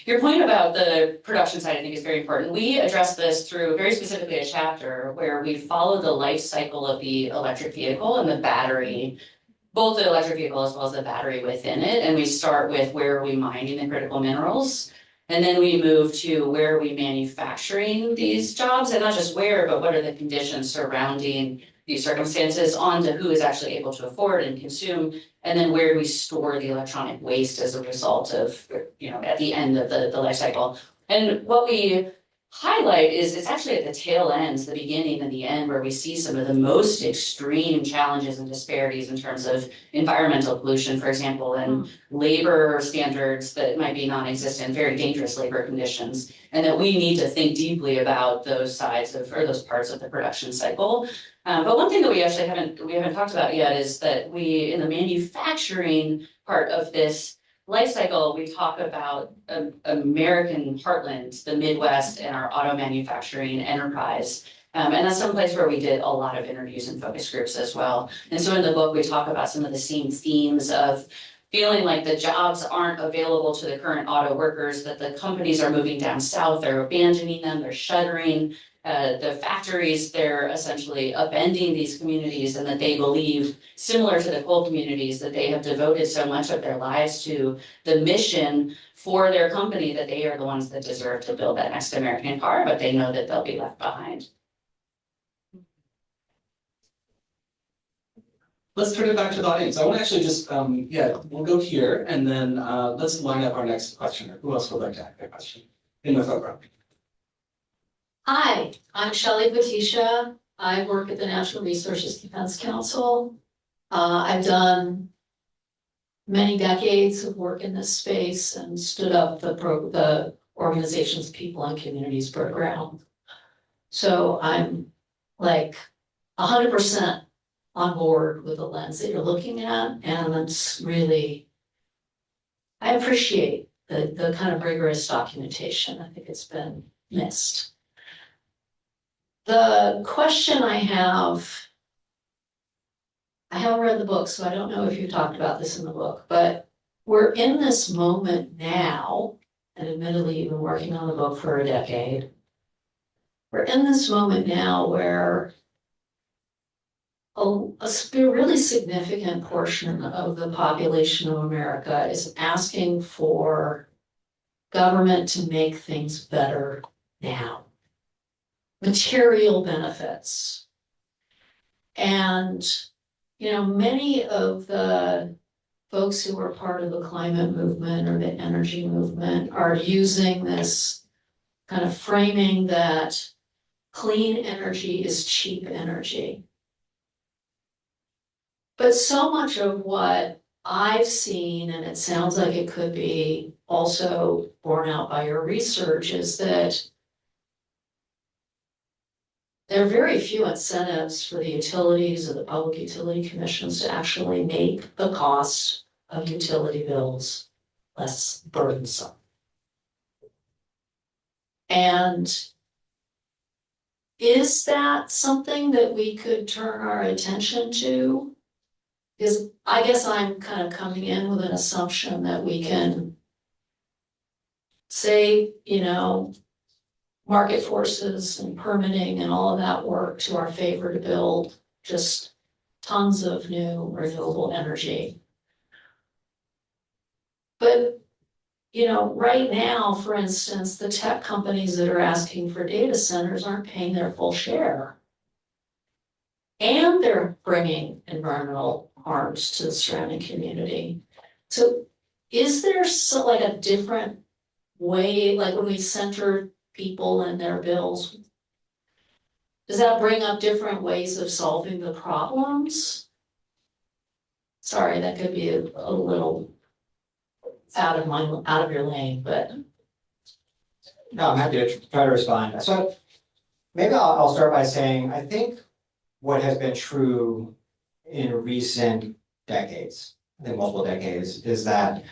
Your point about the production side, I think, is very important. We address this through very specifically a chapter where we follow the life cycle of the electric vehicle and the battery, both the electric vehicle as well as the battery within it. And we start with where are we mining the critical minerals? And then we move to where are we manufacturing these jobs, and not just where, but what are the conditions surrounding these circumstances, on to who is actually able to afford and consume, and then where do we store the electronic waste as a result of, you know, at the end of the life cycle. And what we highlight is it's actually at the tail ends, the beginning and the end, where we see some of the most extreme challenges and disparities in terms of environmental pollution, for example, and labor standards that might be non-existent, very dangerous labor conditions, and that we need to think deeply about those sides of, or those parts of the production cycle. But one thing that we actually haven't talked about yet is that we, in the manufacturing part of this life cycle, we talk about American heartland, the Midwest, and our auto manufacturing enterprise. And that's some place where we did a lot of interviews and focus groups as well. And so in the book, we talk about some of the same themes of feeling like the jobs aren't available to the current auto workers, that the companies are moving down south, they're abandoning them, they're shuttering the factories, they're essentially upending these communities, and that they believe, similar to the coal communities, that they have devoted so much of their lives to the mission for their company that they are the ones that deserve to build that next American car, but they know that they'll be left behind. Let's turn it back to the audience. I want to actually just, we'll go here and then let's line up our next questioner. Who else would like to ask a question? In the front row. Hi, I'm Shelley Batisha. I work at the Natural Resources Defense Council. I've done many decades of work in this space and stood up the organization's People and Communities program. So I'm like 100% on board with the lens that you're looking at, and it's really, I appreciate the kind of rigorous documentation. I think it's been missed. The question I haven't read the book, so I don't know if you talked about this in the book, but we're in this moment now, and admittedly you've been working on the book for a decade. We're in this moment now where a really significant portion of the population of America is asking for government to make things better now. Material benefits. And, you know, many of the folks who are part of the climate movement or the energy movement are using this kind of framing that clean energy is cheap energy. But so much of what I've seen, and it sounds like it could be also borne out by your research, is that there are very few incentives for the utilities or the public utility commissions to actually make the cost of utility bills less burdensome. And is that something that we could turn our attention to? Because I guess I'm kind of coming in with an assumption that we can say, market forces and permitting and all of that work to our favor to build just tons of new renewable energy. But, right now, for instance, the tech companies that are asking for data centers aren't paying their full share. And they're bringing environmental harms to the surrounding community. So is there like a different way, like when we center people and their bills, does that bring up different ways of solving the problems? Sorry, that could be a little out of your lane, but. No, I'm happy to try to respond. So maybe I'll start by saying, I think what has been true in recent decades, I think multiple decades, is that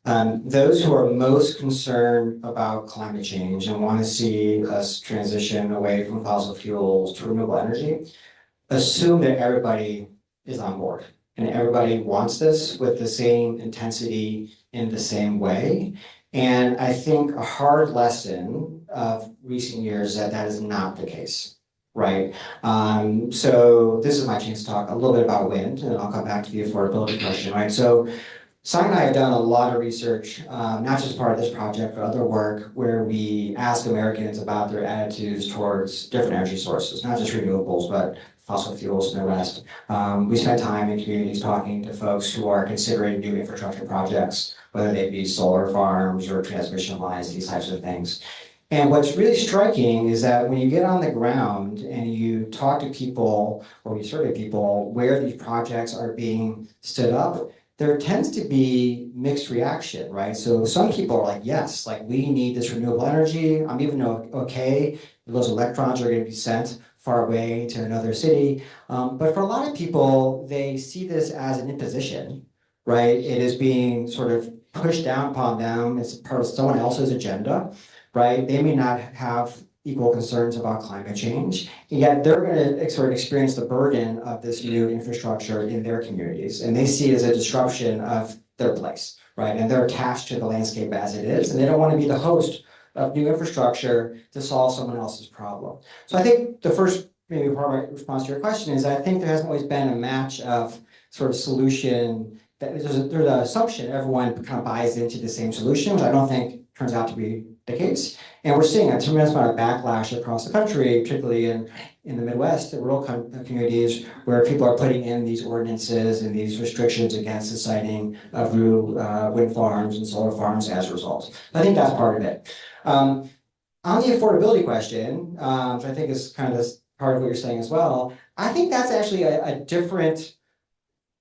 those who are most concerned about climate change and want to see us transition away from fossil fuels to renewable energy, assume that everybody is on board and everybody wants this with the same intensity in the same way. And I think a hard lesson of recent years that is not the case, right? So this is my chance to talk a little bit about wind, and I'll come back to the affordability question, right? So Sanya and I have done a lot of research, not just part of this project, but other work where we ask Americans about their attitudes towards different energy sources, not just renewables, but fossil fuels and the rest. We spent time in communities talking to folks who are considering new infrastructure projects, whether they be solar farms or transmission lines, these types of things. And what's really striking is that when you get on the ground and you talk to people or you survey people where these projects are being stood up, there tends to be mixed reaction, right? So some people are like, yes, like we need this renewable energy. I'm even okay, those electrons are going to be sent far away to another city. But for a lot of people, they see this as an imposition, right? It is being sort of pushed down upon them. It's part of someone else's agenda, right? They may not have equal concerns about climate change, and yet they're going to sort of experience the burden of this new infrastructure in their communities, and they see it as a disruption of their place, right? And they're attached to the landscape as it is, and they don't want to be the host of new infrastructure to solve someone else's problem. So I think the first maybe part of my response to your question is I think there hasn't always been a match of sort of solution that there's an assumption everyone kind of buys into the same solution, which I don't think turns out to be the case. And we're seeing a tremendous amount of backlash across the country, particularly in the Midwest, the rural communities, where people are putting in these ordinances and these restrictions against the siting of new wind farms and solar farms as a result. I think that's part of it. On the affordability question, which I think is kind of this part of what you're saying as well, I think that's actually a different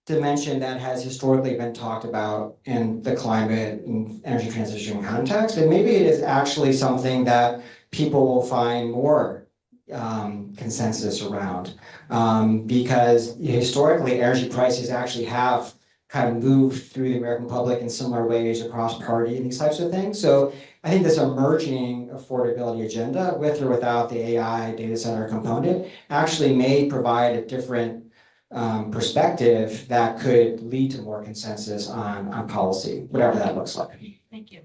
dimension that has historically been talked about in the climate and energy transition context. And maybe it is actually something that people will find more consensus around because historically energy prices actually have kind of moved through the American public in similar ways across party and these types of things. So I think this emerging affordability agenda, with or without the AI data center component, actually may provide a different perspective that could lead to more consensus on policy, whatever that looks like. Thank you.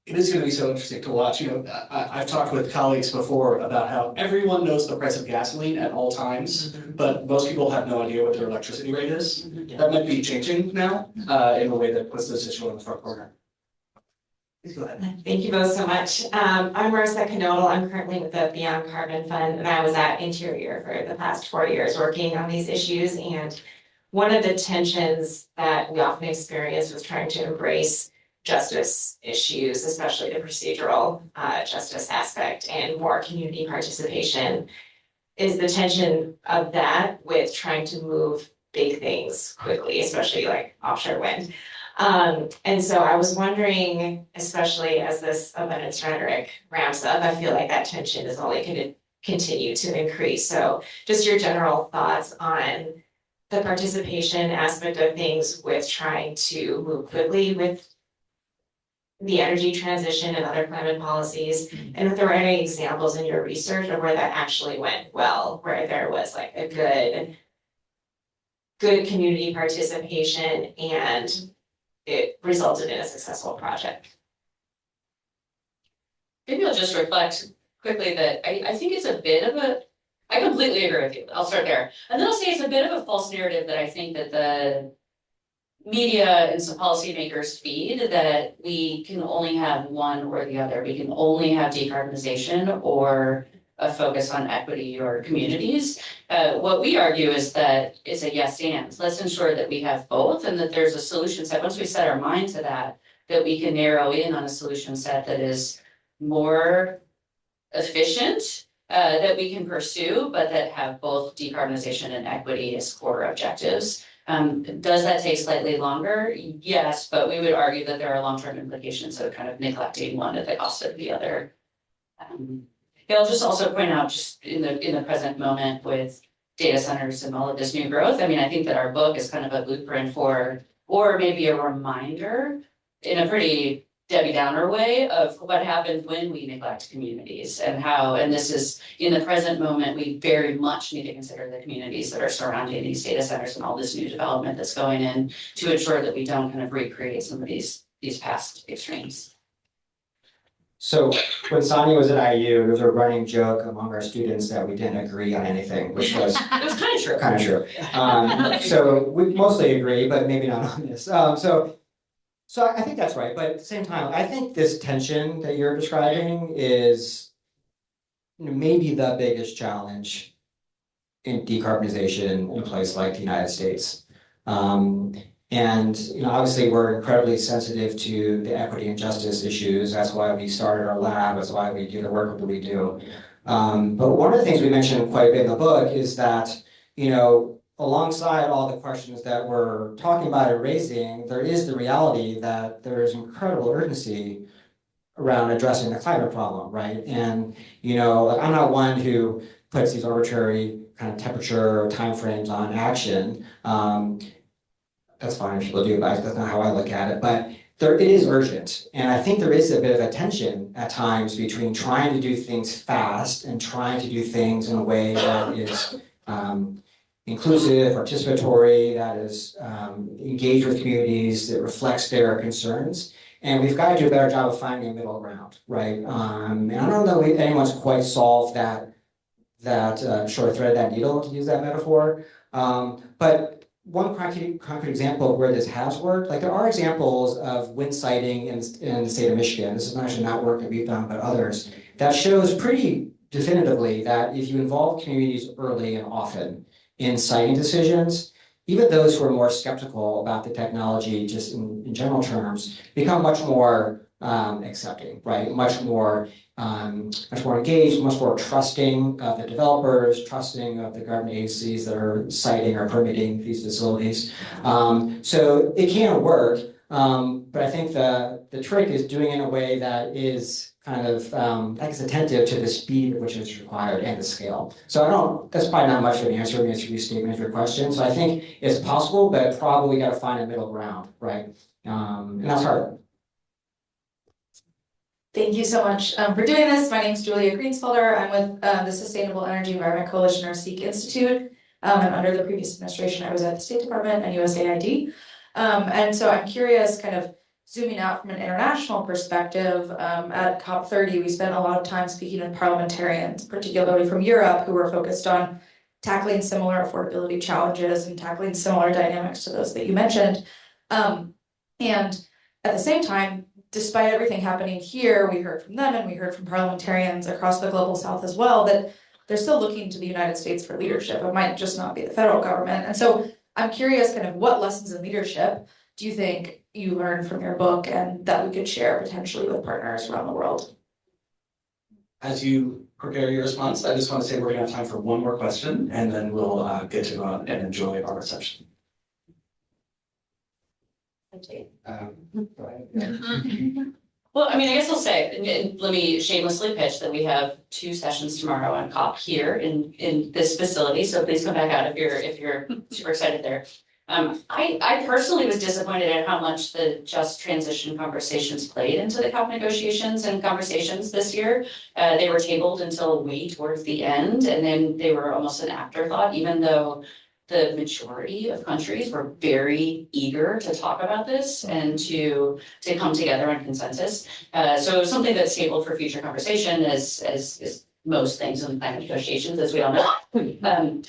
It is going to be so interesting to watch. I've talked with colleagues before about how everyone knows the price of gasoline at all times, but most people have no idea what their electricity rate is. That might be changing now in a way that puts this issue on the front burner. Please go ahead. Thank you both so much. I'm Marissa Knodel. I'm currently with the Beyond Carbon Fund, and I was at Interior for the past 4 years working on these issues. And one of the tensions that we often experience with trying to embrace justice issues, especially the procedural justice aspect and more community participation, is the tension of that with trying to move big things quickly, especially like offshore wind. And so I was wondering, especially as this abundance rhetoric ramps up, I feel like that tension is only going to continue to increase. So just your general thoughts on the participation aspect of things with trying to move quickly with the energy transition and other climate policies, and if there were any examples in your research of where that actually went well, where there was like a good community participation and it resulted in a successful project. Maybe I'll just reflect quickly that I think it's a bit of a, I completely agree with you. I'll start there. And then I'll say it's a bit of a false narrative that I think that the media and some policymakers feed, that we can only have one or the other. We can only have decarbonization or a focus on equity or communities. What we argue is that it's a yes and. Let's ensure that we have both and that there's a solution set. Once we set our mind to that, that we can narrow in on a solution set that is more efficient, that we can pursue, but that have both decarbonization and equity as core objectives. Does that take slightly longer? Yes, but we would argue that there are long-term implications of kind of neglecting one at the cost of the other. I'll just also point out, just in the present moment with data centers and all of this new growth, I mean, I think that our book is kind of a blueprint for, or maybe a reminder in a pretty Debbie Downer way of what happens when we neglect communities and how, and this is in the present moment, we very much need to consider the communities that are surrounding these data centers and all this new development that's going in to ensure that we don't kind of recreate some of these past extremes. So when Sanya was at IU, there was a running joke among our students that we didn't agree on anything, which was It was kind of true. kind of true. So we mostly agree, but maybe not on this. So I think that's right, but at the same time, I think this tension that you're describing is maybe the biggest challenge in decarbonization in a place like the United States. And obviously we're incredibly sensitive to the equity and justice issues. That's why we started our lab. That's why we do the work that we do. But one of the things we mentioned quite a bit in the book is that, alongside all the questions that we're talking about and raising, there is the reality that there is incredible urgency around addressing the climate problem, right? And, I'm not one who puts these arbitrary kind of temperature timeframes on action. That's fine if people do, but that's not how I look at it. But it is urgent. And I think there is a bit of a tension at times between trying to do things fast and trying to do things in a way that is inclusive, participatory, that is engaged with communities, that reflects their concerns. And we've got to do a better job of finding a middle ground, right? And I don't know if anyone's quite solved that sort of thread that needle, to use that metaphor. But one concrete example of where this has worked, like there are examples of wind siting in the state of Michigan. This is actually not work that we've done, but others, that shows pretty definitively that if you involve communities early and often in siting decisions, even those who are more skeptical about the technology, just in general terms, become much more accepting, right? Much more engaged, much more trusting of the developers, trusting of the government agencies that are siting or permitting these facilities. So it can work, but I think the trick is doing it in a way that is kind of is attentive to the speed at which it's required and the scale. So that's probably not much of an answer to your statement of your question. So I think it's possible, but probably got to find a middle ground, right? And that's hard. Thank you so much for doing this. My name is Julia Greensfelder. I'm with the Sustainable Energy Environment Coalition, or SEEK Institute. And under the previous administration, I was at the State Department and USAID. And so I'm curious, kind of zooming out from an international perspective, at COP30, we spent a lot of time speaking with parliamentarians, particularly from Europe, who were focused on tackling similar affordability challenges and tackling similar dynamics to those that you mentioned. And at the same time, despite everything happening here, we heard from them and we heard from parliamentarians across the global south as well, that they're still looking to the United States for leadership. It might just not be the federal government. And so I'm curious, kind of what lessons in leadership do you think you learned from your book and that we could share potentially with partners around the world? As you prepare your response, I just want to say we're going to have time for one more question, and then we'll get to go out and enjoy our reception. Well, I mean, I guess I'll say, and let me shamelessly pitch that we have 2 sessions tomorrow on COP here in this facility. So please come back out if you're super excited there. I personally was disappointed at how much the just transition conversations played into the COP negotiations and conversations this year. They were tabled until way towards the end, and then they were almost an afterthought, even though the majority of countries were very eager to talk about this and to come together on consensus. So something that's tabled for future conversation as most things in climate negotiations, as we all know.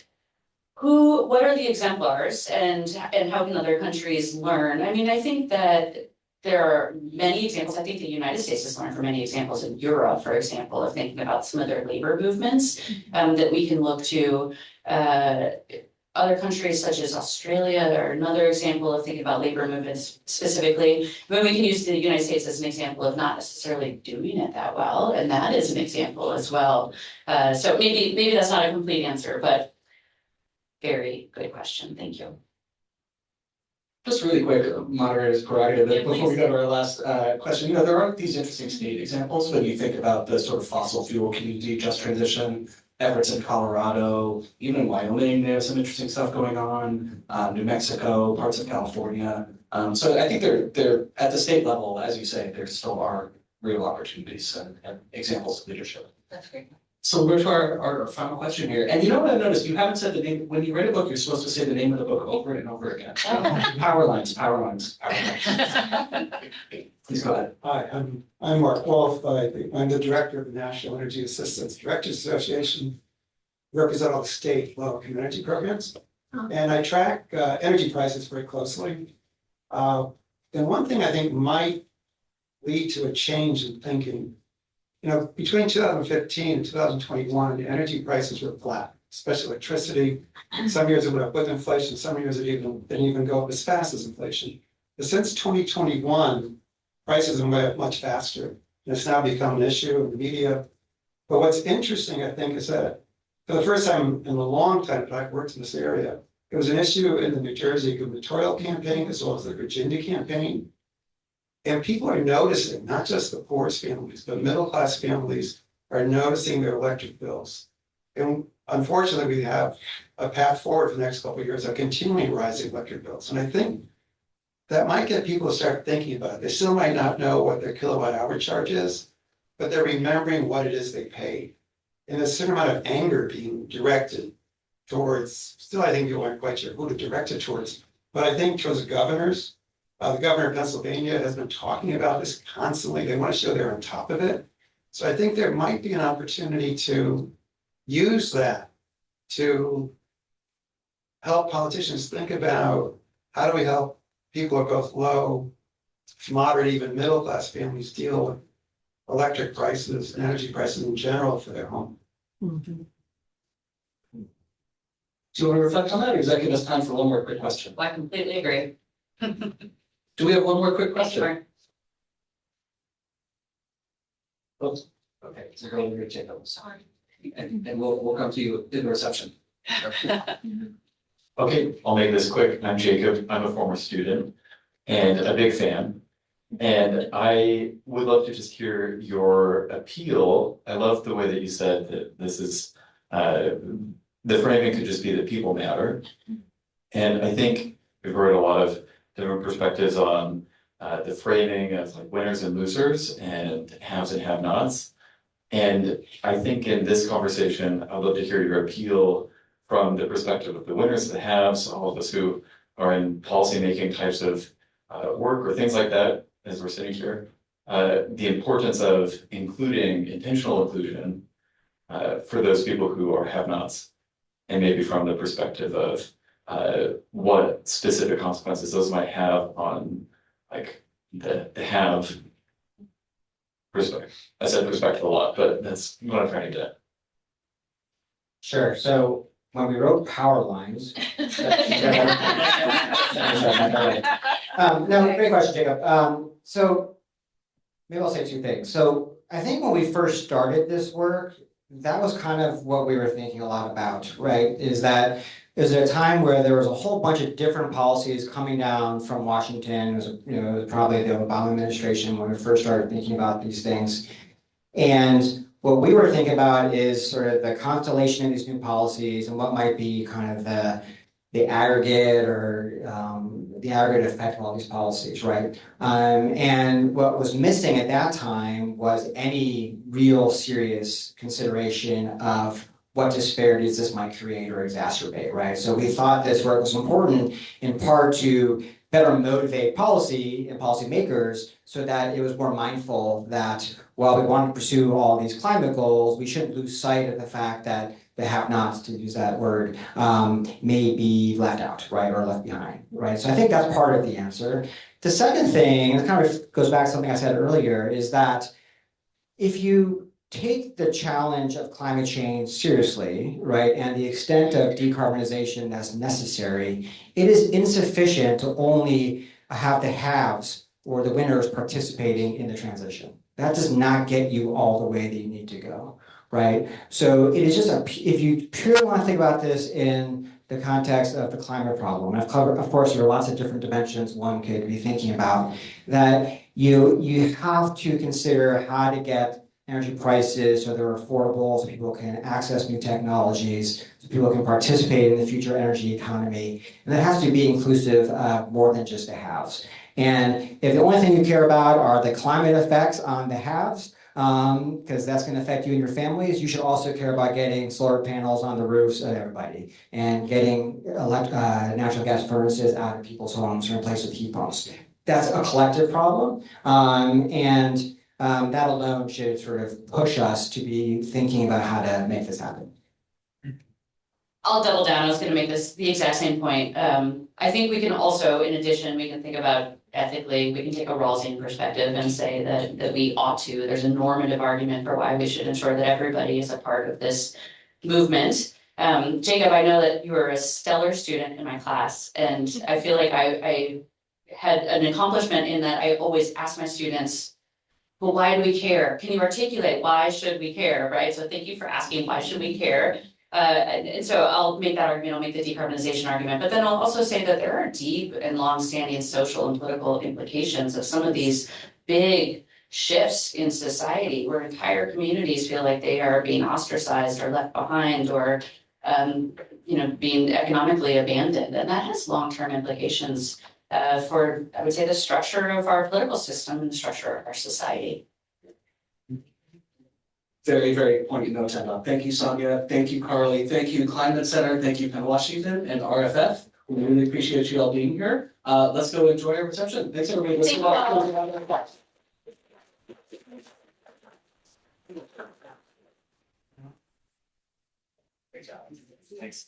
What are the exemplars and how can other countries learn? I mean, I think that there are many examples. I think the United States has learned from many examples in Europe, for example, of thinking about some of their labor movements that we can look to. Other countries such as Australia are another example of thinking about labor movements specifically. But we can use the United States as an example of not necessarily doing it that well, and that is an example as well. So maybe that's not a complete answer, but very good question. Thank you. Just really quick, moderator's prerogative, Yeah, before we please. go to our last question, there aren't these interesting state examples when you think about the sort of fossil fuel community just transition efforts in Colorado, even in Wyoming, they have some interesting stuff going on, New Mexico, parts of California. So I think they're at the state level, as you say, there still are real opportunities and examples of leadership. That's great. So we're to our final question here. And you know what I've noticed? You haven't said the name, when you write a book, you're supposed to say the name of the book over and over again. Power lines, power lines, power lines. Please go ahead. Hi, I'm more qualified. I'm the director of the National Energy Assistance Directors Association. Represent all the state low community programs. And I track energy prices very closely. And one thing I think might lead to a change in thinking, between 2015 and 2021, the energy prices were flat, especially electricity. Some years it went up with inflation, some years it didn't even go up as fast as inflation. But since 2021, prices have went up much faster. And it's now become an issue in the media. But what's interesting, I think, is that for the first time in a long time that I've worked in this area, it was an issue in the New Jersey gubernatorial campaign as well as the Virginia campaign. And people are noticing, not just the poorest families, but middle-class families are noticing their electric bills. And unfortunately, we have a path forward for the next couple of years of continuing rising electric bills. And I think that might get people to start thinking about it. They still might not know what their kilowatt hour charge is, but they're remembering what it is they pay. And there's a certain amount of anger being directed towards, still I think people aren't quite sure who to direct it towards, but I think towards the governors. The governor of Pennsylvania has been talking about this constantly. They want to show they're on top of it. So I think there might be an opportunity to use that to help politicians think about how do we help people who are both low, moderate, even middle-class families deal with electric prices and energy prices in general for their home. Do you want to reflect on that, or does that give us time for one more quick question? I completely agree. Do we have one more quick question? Sure. Oops. Okay, so go over to Jacob. Sorry. And we'll come to you in the reception. Okay, I'll make this quick. I'm Jacob. I'm a former student and a big fan. And I would love to just hear your appeal. I love the way that you said that this is, the framing could just be that people matter. And I think we've heard a lot of different perspectives on the framing of like winners and losers and haves and have-nots. And I think in this conversation, I'd love to hear your appeal from the perspective of the winners, the haves, all of us who are in policymaking types of work or things like that, as we're sitting here. The importance of including intentional inclusion for those people who are have-nots, and maybe from the perspective of what specific consequences those might have on like the have perspective. I said perspective a lot, but that's what I'm trying to. Sure, so when we wrote power lines. No, great question, Jacob. So maybe I'll say two things. So I think when we first started this work, that was kind of what we were thinking a lot about, right? Is that is there a time where there was a whole bunch of different policies coming down from Washington? It was, it was probably the Obama administration when we first started thinking about these things. And what we were thinking about is sort of the constellation of these new policies and what might be kind of the the aggregate or the aggregate effect of all these policies, right? And what was missing at that time was any real serious consideration of what disparities this might create or exacerbate, right? So we thought this work was important in part to better motivate policy and policymakers so that it was more mindful that while we want to pursue all these climate goals, we shouldn't lose sight of the fact that the have-nots, to use that word, may be left out, right, or left behind, right? So I think that's part of the answer. The second thing, and it kind of goes back to something I said earlier, is that if you take the challenge of climate change seriously, right, and the extent of decarbonization that's necessary, it is insufficient to only have the haves or the winners participating in the transition. That does not get you all the way that you need to go, right? So it is just if you purely want to think about this in the context of the climate problem, and of course, there are lots of different dimensions one could be thinking about, that you have to consider how to get energy prices so they're affordable, so people can access new technologies, so people can participate in the future energy economy. And that has to be inclusive of more than just the haves. And if the only thing you care about are the climate effects on the haves, because that's going to affect you and your families, you should also care about getting solar panels on the roofs of everybody and getting natural gas furnaces out of people's homes or in place with heat pumps. That's a collective problem. That alone should sort of push us to be thinking about how to make this happen. I'll double down. I was going to make this the exact same point. I think we can also, in addition, we can think about ethically, we can take a Rawlsian perspective and say that we ought to. There's a normative argument for why we should ensure that everybody is a part of this movement. Jacob, I know that you were a stellar student in my class, and I feel like I had an accomplishment in that I always ask my students, well, why do we care? Can you articulate why should we care, right? So thank you for asking why should we care. And so I'll make that argument, I'll make the decarbonization argument, but then I'll also say that there are deep and long-standing social and political implications of some of these big shifts in society where entire communities feel like they are being ostracized or left behind or being economically abandoned. And that has long-term implications for, I would say, the structure of our political system and the structure of our society. Very, very poignant note, Emma. Thank you, Sanya. Thank you, Carley. Thank you, Kleinman Center. Thank you, Penn Washington and RFF. We really appreciate you all being here. Let's go enjoy our reception. Thanks, everybody. Let's go out. Great job. Thanks.